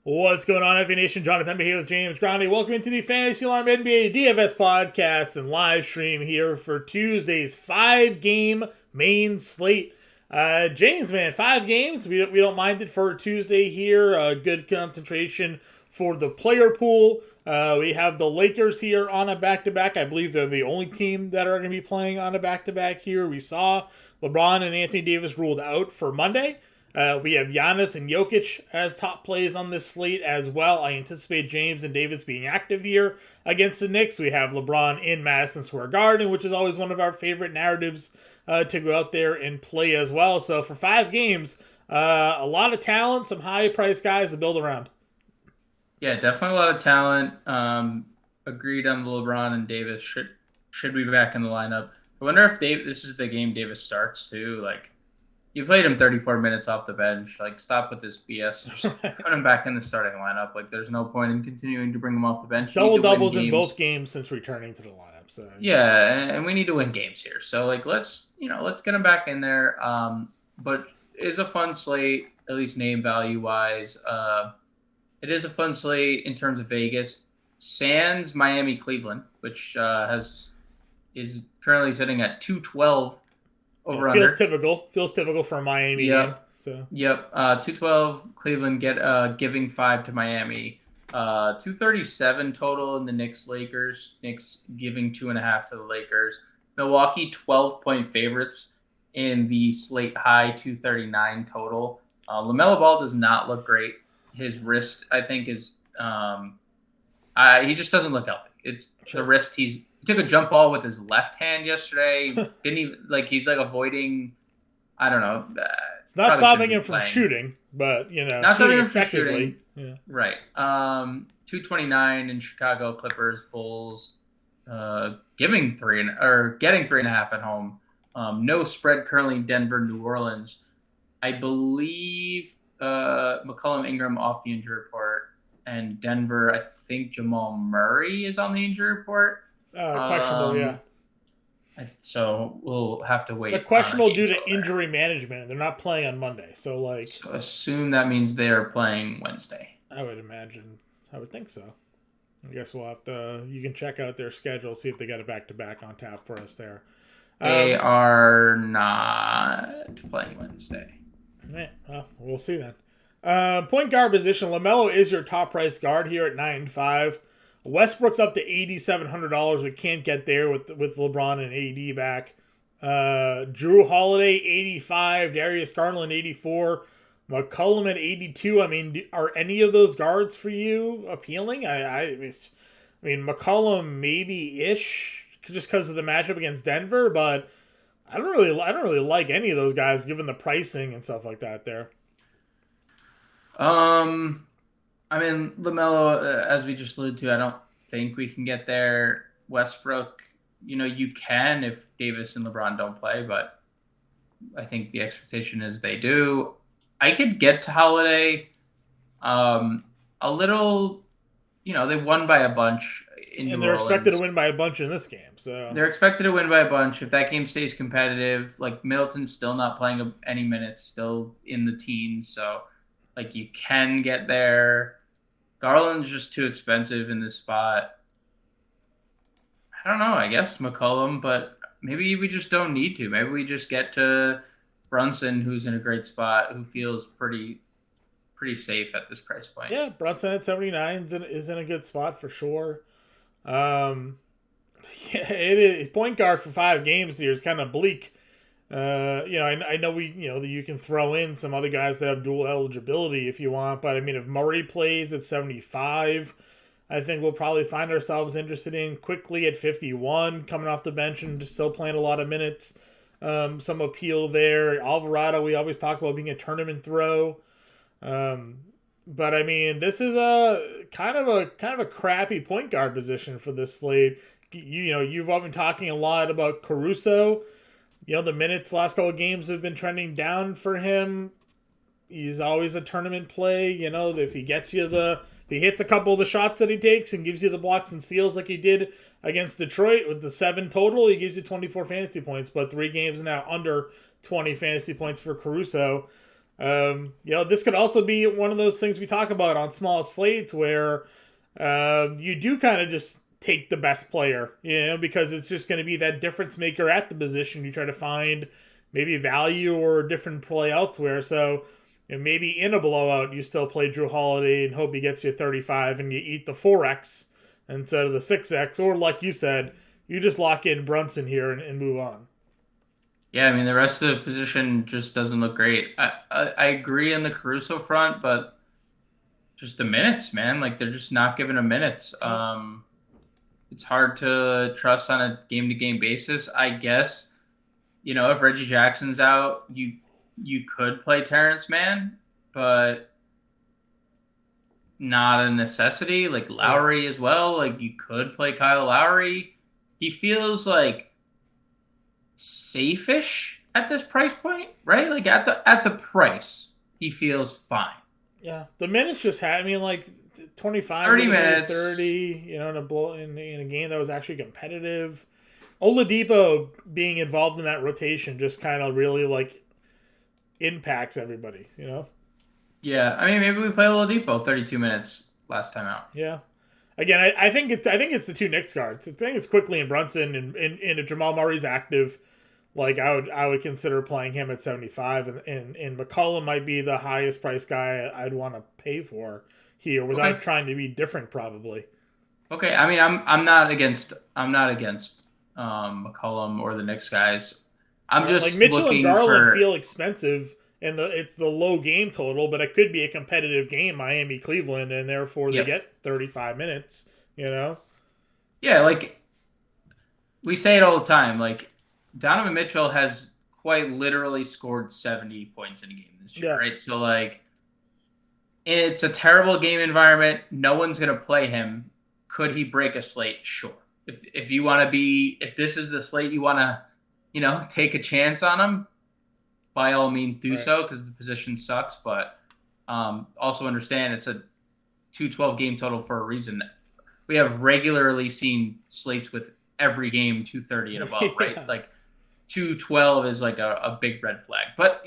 What's going on, FA Nation? Jon Impemba here with James Grande. Welcome into the Fantasy Alarm NBA DFS podcast and live stream here for Tuesday's 5-game main slate. James, man, 5 games. We don't mind it for Tuesday here. Good concentration for the player pool. We have the Lakers here on a back-to-back. I believe they're the only team that are going to be playing on a back-to-back here. We saw LeBron and Anthony Davis ruled out for Monday. We have Giannis and Jokic as top plays on this slate as well. I anticipate James and Davis being active here against the Knicks. We have LeBron in Madison Square Garden, which is always one of our favorite narratives to go out there and play as well. So for 5 games, a lot of talent, some high-priced guys to build around. Yeah, definitely a lot of talent. Agreed on LeBron and Davis should be back in the lineup. I wonder if this is the game Davis starts too. Like, you played him 34 minutes off the bench. Like, stop with this BS. Just put him back in the starting lineup. Like, there's no point in continuing to bring him off the bench. Double-doubles in both games since returning to the lineup. So yeah, and we need to win games here. So, like, let's get him back in there. But it is a fun slate, at least name value-wise. It is a fun slate in terms of Vegas. Sans Miami Cleveland, which is currently sitting at 212 over feels under. Feels typical for a Miami Yep. game. So 212 Cleveland giving 5 to Miami. 237 total in the Knicks Lakers. Knicks giving 2.5 to the Lakers. Milwaukee 12-point favorites in the slate high 239 total. LaMelo Ball does not look great. His wrist, I think, is he just doesn't look healthy. It's the wrist. He took a jump ball with his left hand yesterday. Didn't even he's avoiding. I don't know. It's not stopping him from shooting, but not stopping him from shooting. Yeah. Right. 229 in Chicago Clippers Bulls, getting 3.5 at home. No spread currently in Denver New Orleans. I believe McCollum Ingram off the injury report, and Denver. I think Jamal Murray is on the injury report. Questionable, yeah. So we'll have to wait. But questionable due to injury management. They're not playing on Monday, so assume that means they are playing Wednesday. I would imagine. I would think so. I guess we'll have to. You can check out their schedule, see if they got a back-to-back on tap for us there. They are not playing Wednesday. Yeah, well, we'll see then. Point guard position. LaMelo is your top price guard here at 9.5. Westbrook's up to $8,700. We can't get there with LeBron and AD back. Drew Holiday, 85. Darius Garland, 84. McCollum at 82. I mean, are any of those guards for you appealing? I mean, McCollum maybe-ish, just because of the matchup against Denver, but I don't really like any of those guys given the pricing and stuff like that there. I mean, LaMelo, as we just alluded to, I don't think we can get there. Westbrook, you can if Davis and LeBron don't play, but I think the expectation is they do. I could get to Holiday a little, they won by a bunch in New Orleans. And they're expected to win by a bunch in this game. So they're expected to win by a bunch. If that game stays competitive, Middleton's still not playing any minutes, still in the teens, so you can get there. Garland's just too expensive in this spot. I don't know. I guess McCollum, but maybe we just don't need to. Maybe we just get to Brunson, who's in a great spot, who feels pretty safe at this price point. Yeah, Brunson at 79 is in a good spot for sure. It is point guard for 5 games here is kind of bleak. I know you can throw in some other guys that have dual eligibility if you want, but I mean, if Murray plays at 75, I think we'll probably find ourselves interested in quickly at 51, coming off the bench and just still playing a lot of minutes. Some appeal there. Alvarado, we always talk about being a tournament throw. But I mean, this is a kind of a crappy point guard position for this slate. You've all been talking a lot about Caruso. The minutes last couple of games have been trending down for him. He's always a tournament play. If he hits a couple of the shots that he takes and gives you the blocks and steals like he did against Detroit with the 7 total, he gives you 24 fantasy points. But 3 games now under 20 fantasy points for Caruso. This could also be one of those things we talk about on small slates where you do kind of just take the best player, because it's just going to be that difference maker at the position. You try to find maybe value or a different play elsewhere. So maybe in a blowout, you still play Drew Holiday and hope he gets you 35 and you eat the 4x instead of the 6x. Or like you said, you just lock in Brunson here and move on. Yeah, I mean the rest of the position just doesn't look great. I agree on the Caruso front, but just the minutes, man, like they're just not giving him minutes. It's hard to trust on a game to game basis. I guess if Reggie Jackson's out, you could play Terrence Mann, but not a necessity. Like Lowry as well. Like you could play Kyle Lowry. He feels like safe-ish at this price point, right? Like at the price, he feels fine. Yeah, the minutes just had. I mean, like 25, 30 minutes, 30. In a game that was actually competitive. Oladipo being involved in that rotation just kind of really like impacts everybody. Yeah, I mean maybe we play Oladipo 32 minutes last time out. Yeah. Again, I think it's the two Knicks guards. I think it's Quickly and Brunson, and if Jamal Murray's active, like I would consider playing him at 75, and McCollum might be the highest price guy I'd want to pay for here without trying to be different, probably. Okay, I mean I'm not against McCollum or the Knicks guys. I'm just like Mitchell and Garland for... feel expensive, and it's the low game total, but it could be a competitive game, Miami Cleveland, and therefore they get 35 minutes. Yeah, like we say it all the time. Like Donovan Mitchell has quite literally scored 70 points in a game this year, right? So like it's a terrible game environment. No one's gonna play him. Could he break a slate? Sure. If you want to if this is the slate you want to, take a chance on him, by all means do so because the position sucks. But also understand it's a 212 game total for a reason. We have regularly seen slates with every game 230 and above, right? Like 212 is like a big red flag. But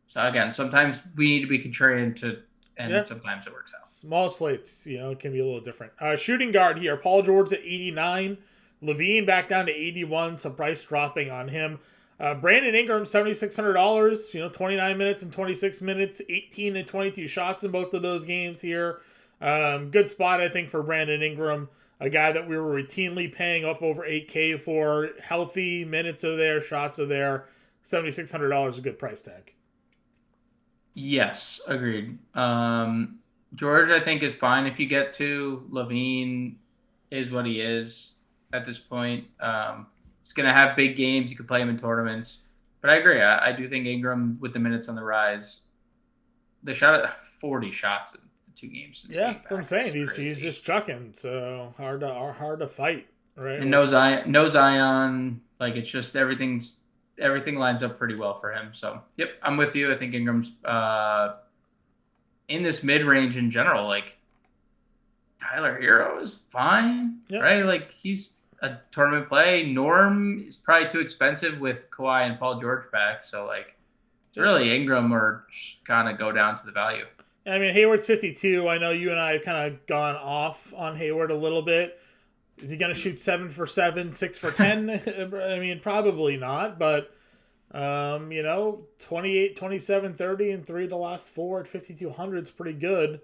so again, sometimes we need to be contrarian and sometimes it works out. Small slates, it can be a little different. Shooting guard here, Paul George at 89, Levine back down to 81, some price dropping on him. Brandon Ingram, $7,600, 29 minutes and 26 minutes, 18 and 22 shots in both of those games here. Good spot, I think, for Brandon Ingram, a guy that we were routinely paying up over 8K for. Healthy minutes are there, shots are there. $7,600 is a good price tag. Yes, agreed. George, I think, is fine if you get to. Levine is what he is at this point. He's going to have big games. You could play him in tournaments. But I agree. I do think Ingram, with the minutes on the rise, they shot at 40 shots in the 2 games since being back. That's what I'm saying. He's just chucking. So hard to fight, right? And no Zion. Like, it's just everything lines up pretty well for him. So, yep, I'm with you. I think Ingram's in this mid-range in general. Like, Tyler Hero is fine, right? Like, he's a tournament play. Norm is probably too expensive with Kawhi and Paul George back. So, like, it's really Ingram or kind of go down to the value. I mean, Hayward's 52. I know you and I have kind of gone off on Hayward a little bit. Is he going to shoot 7 for 7, 6 for 10? I mean, probably not. But, 28, 27, 30, and 3 of the last 4 at 5,200 is pretty good.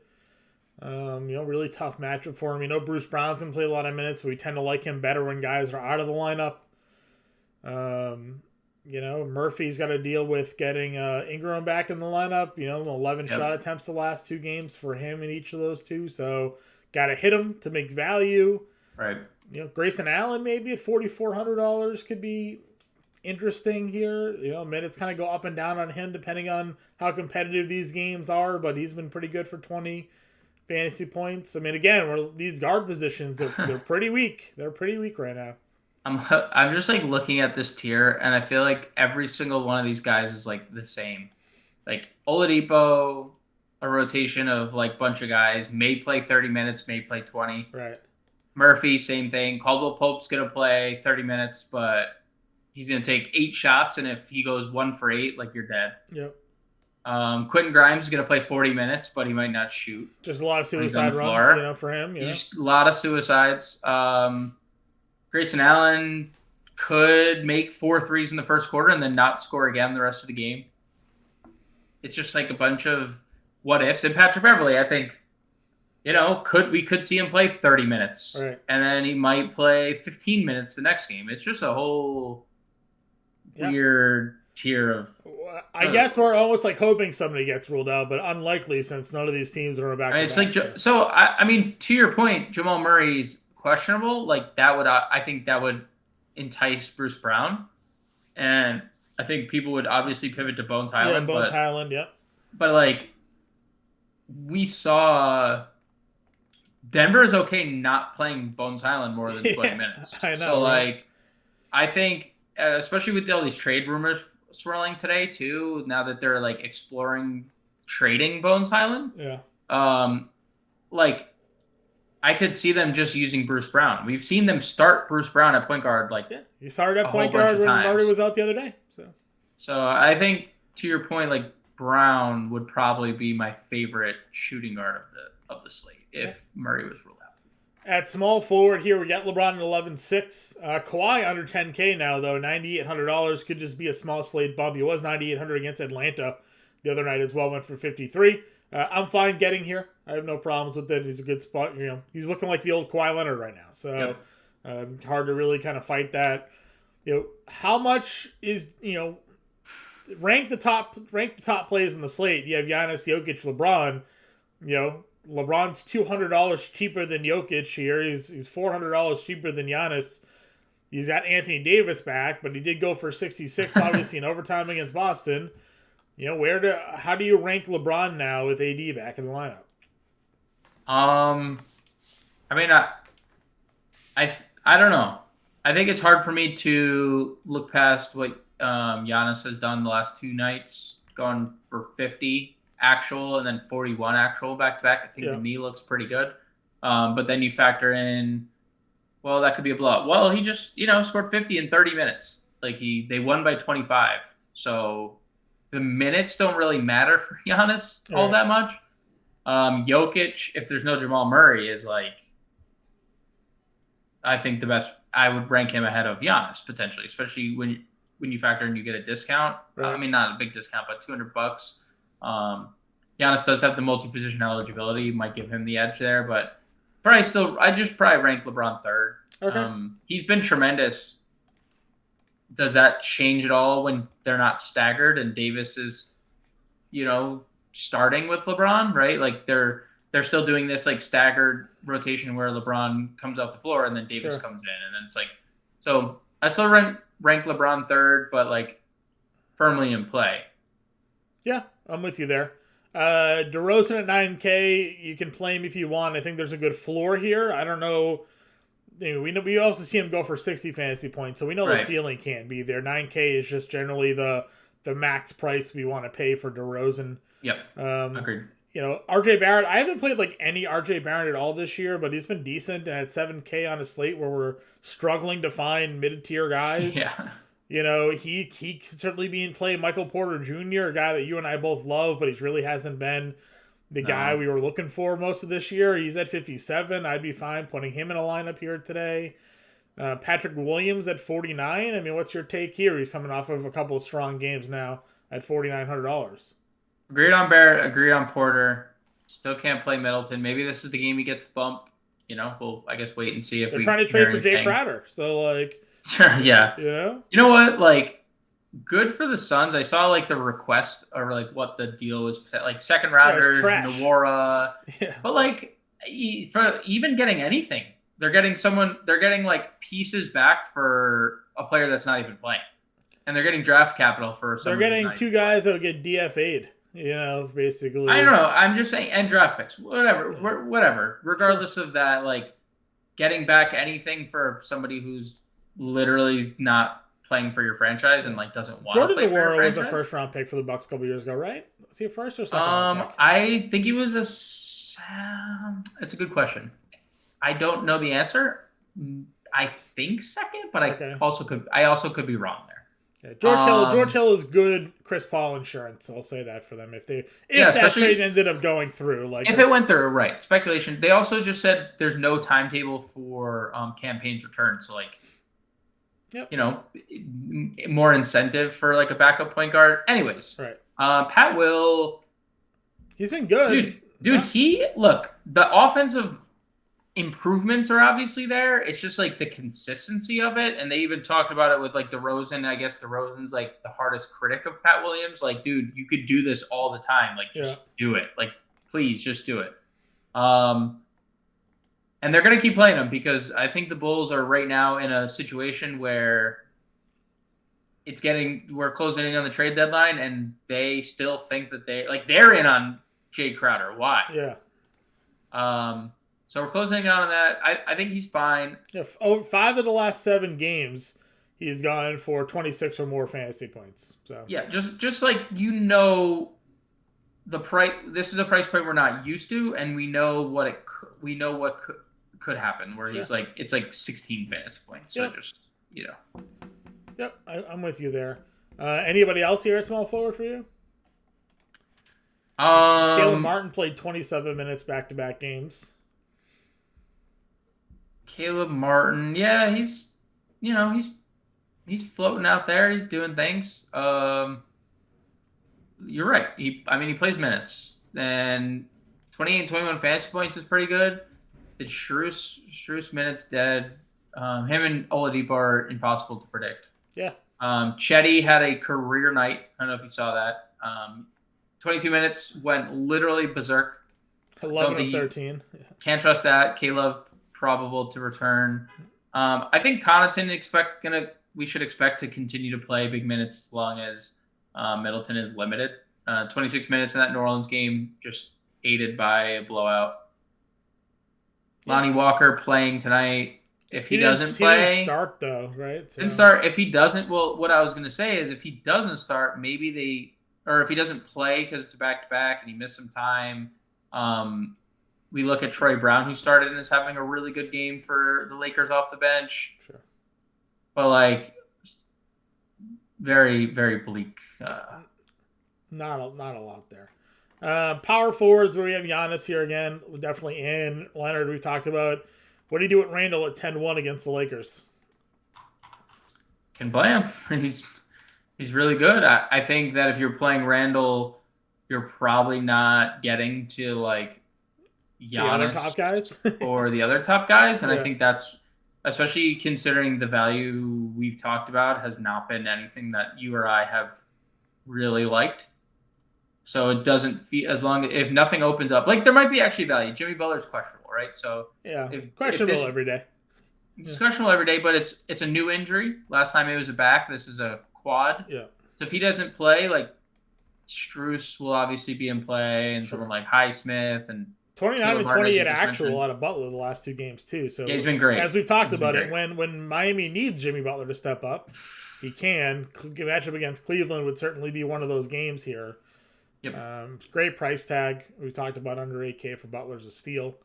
Really tough matchup for him. Bruce Brown's going to play a lot of minutes, so we tend to like him better when guys are out of the lineup. Murphy's got to deal with getting Ingram back in the lineup. 11 shot attempts the last 2 games for him in each of those 2. So, got to hit him to make value. Right. Grayson Allen maybe at $4,400 could be interesting here. Minutes kind of go up and down on him depending on how competitive these games are, but he's been pretty good for 20 fantasy points. I mean, again, these guard positions they're pretty weak. They're pretty weak right now. I'm just like looking at this tier, and I feel like every single one of these guys is like the same. Like Oladipo, a rotation of like bunch of guys, may play 30 minutes, may play 20. Right. Murphy, same thing. Caldwell Pope's gonna play 30 minutes, but he's gonna take 8 shots, and if he goes 1 for 8, like you're dead. Yep. Quentin Grimes is going to play 40 minutes, but he might not shoot. Just a lot of suicide runs, for him. Just a lot of suicides. Grayson Allen could make 4 threes in the first quarter and then not score again the rest of the game. It's just like a bunch of what ifs. And Patrick Beverley, I think, we could see him play 30 minutes. Right. And then he might play 15 minutes the next game. It's just a whole weird tier of... I guess we're almost like hoping somebody gets ruled out, but unlikely since none of these teams are back. It's like, to your point, Jamal Murray's questionable. Like that would, I think that would entice Bruce Brown. And I think people would obviously pivot to Bones Highland. Highland, yeah. But like, we saw Denver is okay not playing Bones Highland more than 20 minutes. I know, so, right? I think, especially with all these trade rumors swirling today, too, now that they're like exploring trading Bones Highland. Yeah. I could see them just using Bruce Brown. We've seen them start Bruce Brown at point guard. He started at point guard when Murray was out the other day. So I think, to your point, like Brown would probably be my favorite shooting guard of the slate if Murray was ruled out. At small forward here, we got LeBron at 11.6. Kawhi under 10K now, though. $9,800 could just be a small slate bump. He was $9,800 against Atlanta the other night as well. Went for 53. I'm fine getting here. I have no problems with it. He's a good spot. He's looking like the old Kawhi Leonard right now. So hard to really kind of fight that. How much is rank the top plays in the slate? You have Giannis, Jokic, LeBron. LeBron's $200 cheaper than Jokic here. He's $400 cheaper than Giannis. He's got Anthony Davis back, but he did go for 66, obviously in overtime against Boston. How do you rank LeBron now with AD back in the lineup? I don't know. I think it's hard for me to look past what Giannis has done the last 2 nights, gone for 50 actual and then 41 actual back-to-back. I think the knee looks pretty good. But then you factor in, well, that could be a blowout. Well, he just, scored 50 in 30 minutes. They won by 25. So the minutes don't really matter for Giannis all that much. Jokic, if there's no Jamal Murray, is I think the best. I would rank him ahead of Giannis potentially, especially when you factor in you get a discount. Right. Not a big discount, but $200. Giannis does have the multi-position eligibility, might give him the edge there, but I just probably rank LeBron third. Okay. He's been tremendous. Does that change at all when they're not staggered and Davis is, starting with LeBron, right? They're still doing this staggered rotation where LeBron comes off the floor and then Davis comes in, and then it's so I still rank LeBron third, but firmly in play. Yeah, I'm with you there. DeRozan at 9K, you can play him if you want. I think there's a good floor here. I don't know. We also see him go for 60 fantasy points, so we know the ceiling can't be there. 9K is just generally the max price we want to pay for DeRozan. Yep. Agreed. RJ Barrett, I haven't played any RJ Barrett at all this year, but he's been decent at 7K on a slate where we're struggling to find mid-tier guys. Yeah. He could certainly be in play. Michael Porter Jr., a guy that you and I both love, but he really hasn't been the guy we were looking for most of this year. He's at 57. I'd be fine putting him in a lineup here today. Patrick Williams at 49. What's your take here? He's coming off of a couple of strong games now at $4,900. Agreed on Barrett. Agreed on Porter. Still can't play Middleton. Maybe this is the game he gets bumped. We'll, I guess, wait and see if they're trying to trade for Jay Crowder. So, yeah. Yeah. You know what? Good for the Suns. I saw the request or what the deal was. Second rounders, Nwora. Yeah. But for even getting anything, they're getting pieces back for a player that's not even playing, and they're getting draft capital for. They're getting 2 guys that will get DFA'd. Basically. I don't know. I'm just saying, and draft picks, whatever. Regardless of that, getting back anything for somebody who's literally not playing for your franchise and doesn't want to play for your franchise. Was a first round pick for the Bucks a couple years ago, right? Was he a first or second round pick? I think he was it's a good question. I don't know the answer. I think second, but I also could be wrong there. Yeah, George Hill is good Chris Paul insurance. I'll say that for them if that trade ended up going through. Like if it went through, right? Speculation. They also just said there's no timetable for campaign's return. So like, yep. More incentive for like a backup point guard. Anyways, right. Pat Will. He's been good, dude. The offensive improvements are obviously there. It's just like the consistency of it, and they even talked about it with like DeRozan. I guess DeRozan's like the hardest critic of Pat Williams. Like, dude, you could do this all the time. Like, just do it. Like, please, just do it. And they're gonna keep playing him because I think the Bulls are right now in a situation where we're closing in on the trade deadline, and they still think that they're in on Jay Crowder. Why? Yeah. So we're closing in on that. I think he's fine. Yeah, 5 of the last 7 games, he's gone for 26 or more fantasy points. So yeah, just like the price. This is a price point we're not used to, and we know what could happen. Where he's like, it's like 16 fantasy points. So just Yep, I'm with you there. Anybody else here at small forward for you? Caleb Martin played 27 minutes back-to-back games. Caleb Martin, yeah, he's floating out there. He's doing things. You're right. He plays minutes, and 28 and 21 fantasy points is pretty good. The Strus minutes dead. Him and Oladipo are impossible to predict. Yeah. Chetty had a career night. I don't know if you saw that. 22 minutes, went literally berserk. 11 of 13. Can't trust that. Caleb probable to return. I think Connaughton we should expect to continue to play big minutes as long as Middleton is limited. 26 minutes in that New Orleans game, just aided by a blowout. Lonnie Walker playing tonight. If he doesn't play, he didn't start though, right? Didn't start. If he doesn't, well, what I was going to say is if he doesn't start, if he doesn't play because it's a back-to-back and he missed some time, we look at Troy Brown, who started and is having a really good game for the Lakers off the bench. Sure. But like, very, very bleak. Not a lot there. Power forwards where we have Giannis here again. We're definitely in. Leonard we talked about. What do you do with Randall at 10-1 against the Lakers? Can play him. He's really good. I think that if you're playing Randall, you're probably not getting to like Giannis the other top guys or the other top guys. And I think that's, especially considering the value we've talked about, has not been anything that you or I have really liked. So it doesn't feel, if nothing opens up, like there might be actually value. Jimmy Butler's questionable, right? So questionable every day. It's questionable every day, but it's a new injury. Last time it was a back. This is a quad. Yeah. So if he doesn't play, like Strus will obviously be in play, and someone like Highsmith and 29 and 28 actual out of Butler the last 2 games too. So he's been great. As we've talked about it, when Miami needs Jimmy Butler to step up, he can. Matchup against Cleveland would certainly be one of those games here. Yep. Great price tag. We talked about under $8K for Butler's a steal.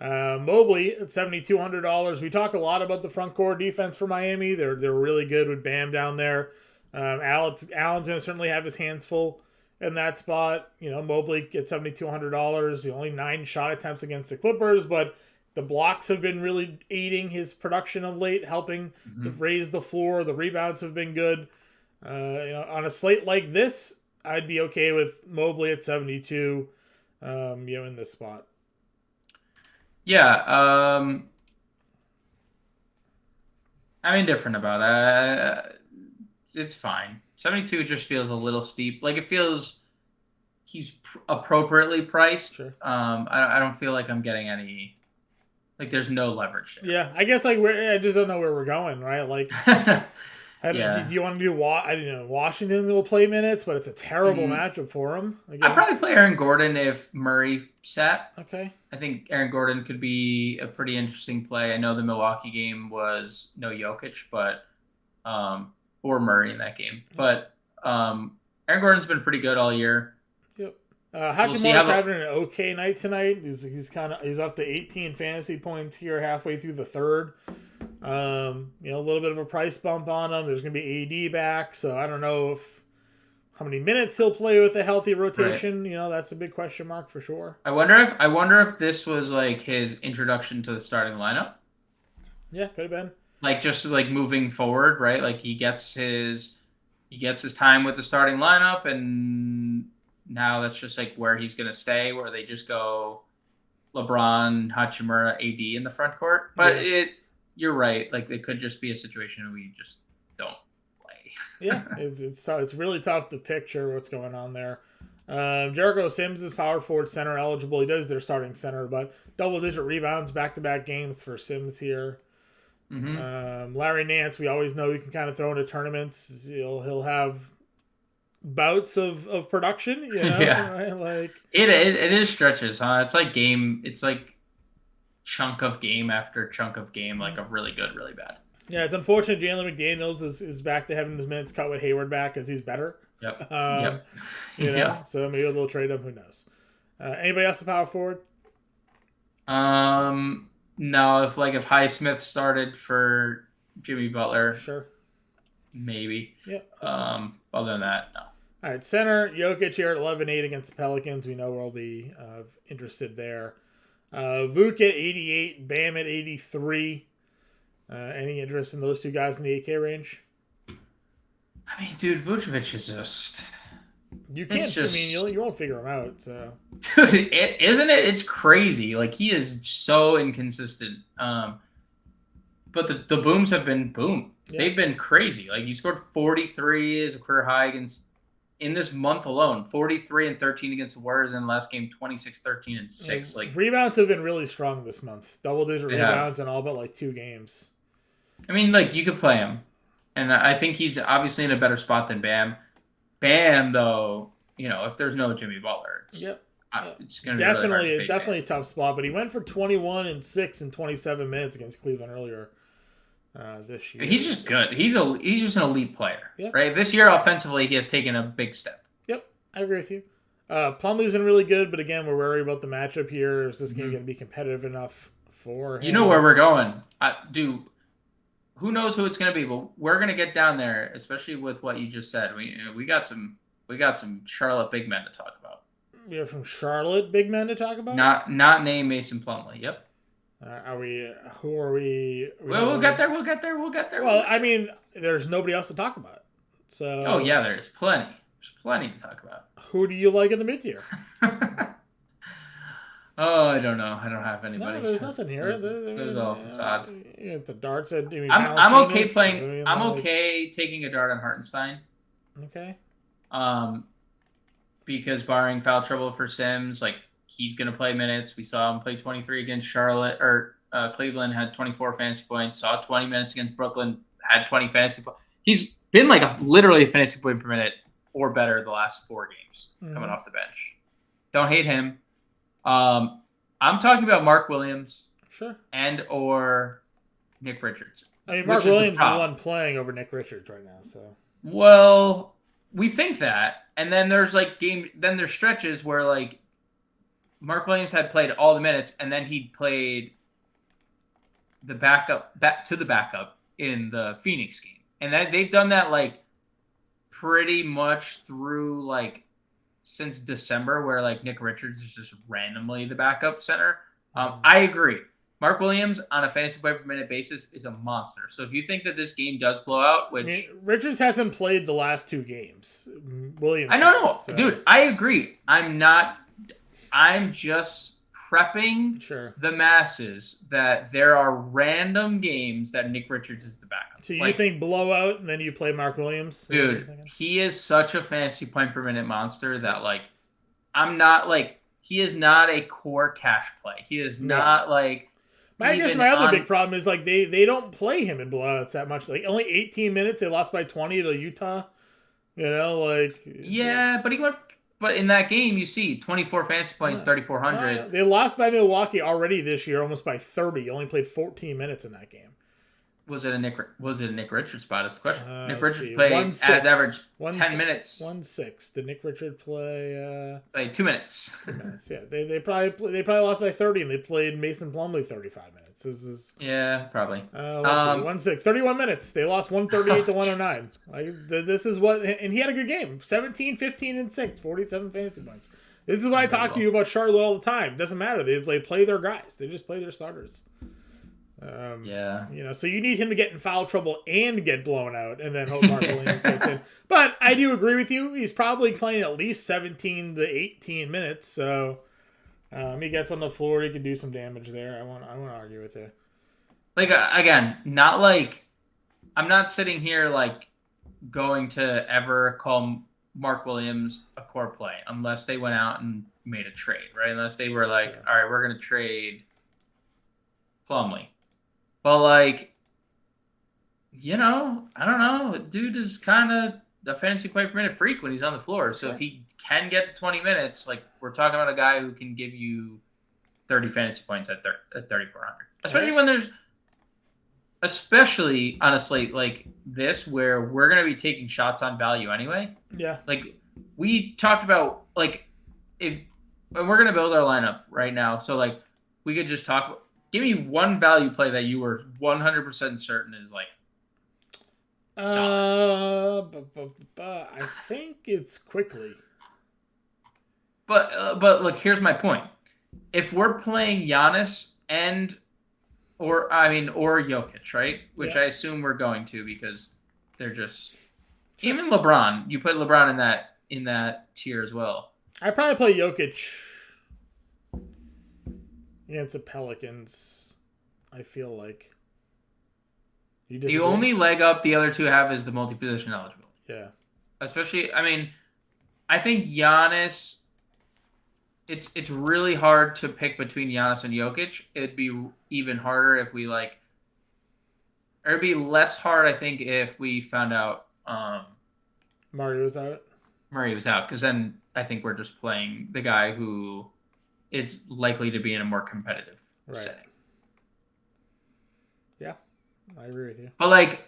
Mobley at $7,200. We talk a lot about the front court defense for Miami. They're really good with Bam down there. Allen's going to certainly have his hands full in that spot. Mobley at $7,200. The only 9 shot attempts against the Clippers, but the blocks have been really aiding his production of late, helping to raise the floor. The rebounds have been good. On a slate like this, I'd be okay with Mobley at 72, in this spot. Yeah, I'm indifferent about it. It's fine. 72 just feels a little steep. Like, it feels he's appropriately priced. Sure. I don't feel like I'm getting any, like, there's no leverage there. Yeah, I guess I just don't know where we're going, right? Like, do you want to do Washington will play minutes, but it's a terrible matchup for him. I'd probably play Aaron Gordon if Murray sat. Okay. I think Aaron Gordon could be a pretty interesting play. I know the Milwaukee game was no Jokic, but or Murray in that game. But Aaron Gordon's been pretty good all year. Yep. Hachimura's having an okay night tonight. He's up to 18 fantasy points here halfway through the third. A little bit of a price bump on him. There's going to be AD back, so I don't know how many minutes he'll play with a healthy rotation. Right. That's a big question mark for sure. I wonder if this was like his introduction to the starting lineup. Yeah, could have been. Like just like moving forward, right? Like he gets his time with the starting lineup, and now that's just like where he's gonna stay, where they just go LeBron, Hachimura, AD in the front court. But you're right. Like it could just be a situation where we just don't play. Yeah, it's really tough to picture what's going on there. Jericho Sims is power forward center eligible. He does their starting center, but double-digit rebounds back-to-back games for Sims here. Mm-hmm. Larry Nance, we always know he can kind of throw into tournaments. He'll have bouts of production. Yeah, right? Like it is stretches, huh? It's like chunk of game after chunk of game, like of really good, really bad. Yeah, it's unfortunate Jalen McDaniels is back to having his minutes cut with Hayward back because he's better. Yep. So maybe a little trade up. Who knows? Anybody else to power forward? No. If Highsmith started for Jimmy Butler, sure, maybe. Yeah. Other than that, no. All right, center Jokic here at 11-8 against the Pelicans. We know we'll be interested there. Vuk at 88, Bam at 83. Any interest in those two guys in the 8K range? I mean, dude, Vucevic is just... You can't. You won't figure him out. So, dude, isn't it? It's crazy. Like he is so inconsistent. But the booms have been boom. Yeah. They've been crazy. Like he scored 43 as a career high in this month alone. 43 and 13 against the Warriors in the last game. 26, 13 and 6. Like rebounds have been really strong this month. Double-digit rebounds in all but like 2 games. I mean, like you could play him, and I think he's obviously in a better spot than Bam. Bam, though, if there's no Jimmy Butler, it's going to be definitely a tough spot. But he went for 21 and 6 in 27 minutes against Cleveland earlier this year. He's just good. He's just an elite player, right? This year, offensively, he has taken a big step. Yep, I agree with you. Plumlee's been really good, but again, we're worried about the matchup here. Is this game going to be competitive enough for him? You know where we're going, Who knows who it's going to be, but we're going to get down there, especially with what you just said. We got some Charlotte big men to talk about. We have some Charlotte big men to talk about? Not named Mason Plumlee. Yep. Who are we? We'll get there. Well, I mean, there's nobody else to talk about. So. Oh yeah, there's plenty. There's plenty to talk about. Who do you like in the mid-tier? Oh, I don't know. I don't have anybody. No, there's nothing here. There's all facade. The darts. I'm okay playing. I'm okay taking a dart on Hartenstein. Okay. Because barring foul trouble for Sims, like he's gonna play minutes. We saw him play 23 against Charlotte or Cleveland, had 24 fantasy points. Saw 20 minutes against Brooklyn, had 20 fantasy points. He's been like literally a fantasy point per minute or better the last 4 games coming off the bench. Don't hate him. I'm talking about Mark Williams, sure, and or Nick Richards. I mean, Mark Williams is the one playing over Nick Richards right now. So, well, we think that, and then there's there's stretches where like Mark Williams had played all the minutes, and then he played the back to the backup in the Phoenix game, and they've done that like pretty much through like. Since December, where like Nick Richards is just randomly the backup center. I agree. Mark Williams on a fantasy point per minute basis is a monster. So if you think that this game does blow out, Richards hasn't played the last 2 games. Williams, I don't know, so. Dude. I agree. I'm just prepping the masses that there are random games that Nick Richards is the backup. So you think blowout and then you play Mark Williams? Dude, he is such a fantasy point per minute monster that like I'm not like he is not a core cash play. He is not like I guess my other big problem is like they don't play him in blowouts that much. Like only 18 minutes, they lost by 20 to Utah. Yeah, but in that game, you see 24 fantasy points, 3,400. They lost by Milwaukee already this year, almost by 30. Only played 14 minutes in that game. Was it a Nick Richards spot? Is the question. Nick Let's Richards see. played as average 10 6. minutes. 1-6. Did Nick Richard play? Played 2 minutes. 2 minutes. Yeah, they probably lost by 30, and they played Mason Plumlee 35 minutes. This is Yeah, probably. let's see. 1-6. 31 minutes. They lost 138 to 109. This is what, and he had a good game. 17, 15, and 6. 47 fantasy points. This is why I talk to you about Charlotte all the time. It doesn't matter. They play their guys. They just play their starters. So you need him to get in foul trouble and get blown out, and then hope Mark Williams gets in. But I do agree with you. He's probably playing at least 17 to 18 minutes. So he gets on the floor. He can do some damage there. I want to argue with you. Like again, not like I'm not sitting here like going to ever call Mark Williams a core play unless they went out and made a trade, right? Unless they were like, all right, we're gonna trade Plumlee. But, like, I don't know. Dude is kind of a fantasy point per minute freak when he's on the floor. So if he can get to 20 minutes, like, we're talking about a guy who can give you 30 fantasy points at 3,400. Especially on a slate like this where we're going to be taking shots on value anyway. Yeah. Like, we talked about, like, and we're going to build our lineup right now. So, like, we could just talk – give me one value play that you were 100% certain is like. I think it's quickly. But look, here's my point. If we're playing Giannis or Jokic, right? Which I assume we're going to because they're just even LeBron. You put LeBron in that tier as well. I probably play Jokic against the Pelicans. I feel like the only leg up the other two have is the multi-position eligibility. Yeah, especially. I mean, I think Giannis. It's really hard to pick between Giannis and Jokic. It'd be even harder if we or it'd be less hard, I think, if we found out Murray was out. Because then I think we're just playing the guy who is likely to be in a more competitive setting. Yeah, I agree with you. But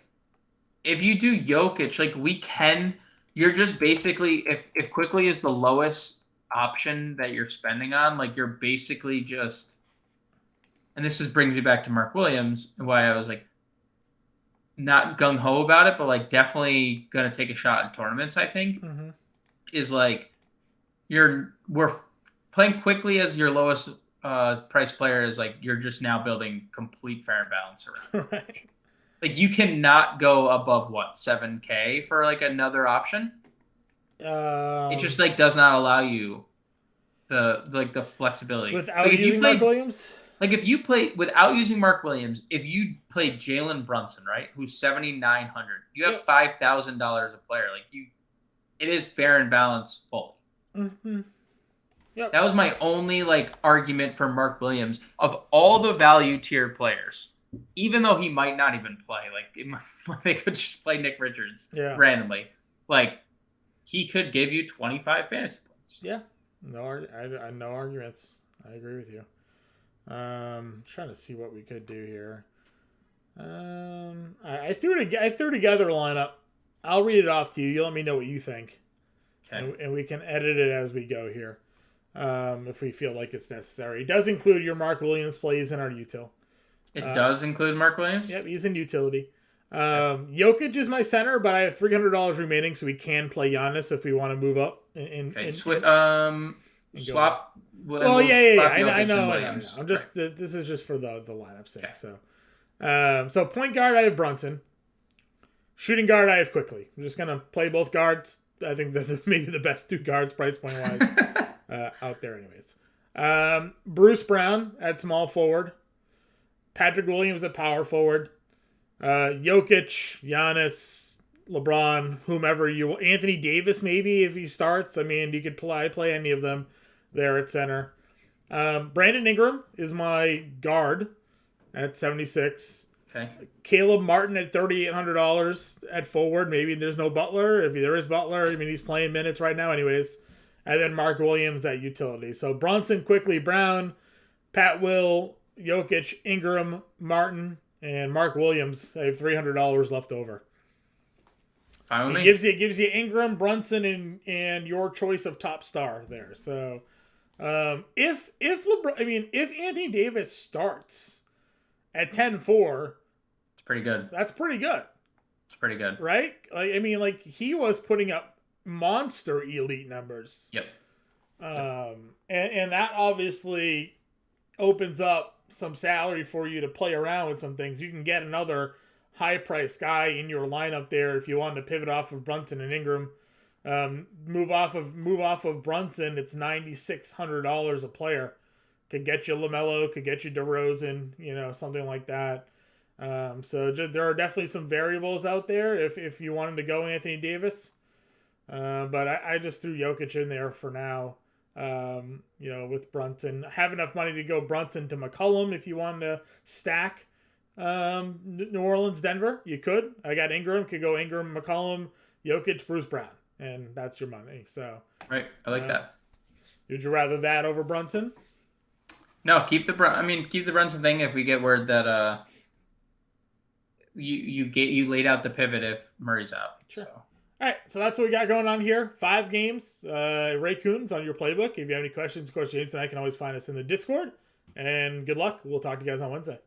if you do Jokic, you're just basically if quickly is the lowest option that you're spending on, you're basically just, and this brings me back to Mark Williams and why I was not gung ho about it, but definitely gonna take a shot in tournaments. I think is we're playing quickly as your lowest price player is you're just now building complete fair and balance around. Right. You cannot go above 7K for another option. It just does not allow you the flexibility without using Mark Williams. If you play without using Mark Williams, if you play Jalen Brunson, right, who's 7,900, you have $5,000 a player. It is fair and balanced fully. Mm-hmm. Yep. That was my only argument for Mark Williams of all the value tier players. Even though he might not even play, they could just play Nick Richards randomly. He could give you 25 fantasy points. Yeah, no arguments. I agree with you. Trying to see what we could do here. I threw together a lineup. I'll read it off to you. You let me know what you think, and we can edit it as we go here, if we feel like it's necessary. It does include your Mark Williams plays in our util. It does include Mark Williams? Yep, he's in utility. Jokic is my center, but I have $300 remaining, so we can play Giannis if we want to move up. Swap. Well, yeah. I know. I'm just this is just for the lineup sake. Okay. So point guard, I have Brunson. Shooting guard, I have Quickly. I'm just gonna play both guards. I think that maybe the best two guards, price point wise, out there, anyways. Bruce Brown at small forward. Patrick Williams at power forward. Jokic, Giannis, LeBron, whomever you want. Anthony Davis, maybe, if he starts. I mean, you could play any of them there at center. Brandon Ingram is my guard at 76. Okay. Caleb Martin at $3,800 at forward. Maybe there's no Butler. If there is Butler, I mean, he's playing minutes right now anyways. And then Mark Williams at utility. So Brunson, Quickly, Brown, Pat Will, Jokic, Ingram, Martin, And Mark Williams, I have $300 left over. Fine with me. It gives you Ingram, Brunson, and your choice of top star there. So if Anthony Davis starts at 10-4, it's pretty good. That's pretty good. It's pretty good, right? Like he was putting up monster elite numbers. Yep. And that obviously opens up some salary for you to play around with some things. You can get another high-priced guy in your lineup there if you wanted to pivot off of Brunson and Ingram. Move off of Brunson. It's $9,600 a player. Could get you LaMelo. Could get you DeRozan. Something like that. So there are definitely some variables out there if you wanted to go Anthony Davis. But I just threw Jokic in there for now. With Brunson. Have enough money to go Brunson to McCollum if you wanted to stack New Orleans, Denver. You could. I got Ingram. Could go Ingram, McCollum, Jokic, Bruce Brown. And that's your money. So right. I like that. Would you rather that over Brunson? No, keep the Brunson thing if we get word that you laid out the pivot if Murray's out. Sure. So. All right, so that's what we got going on here. 5 games. Ray Coons on your playbook. If you have any questions, of course, James and I can always find us in the Discord. And good luck. We'll talk to you guys on Wednesday.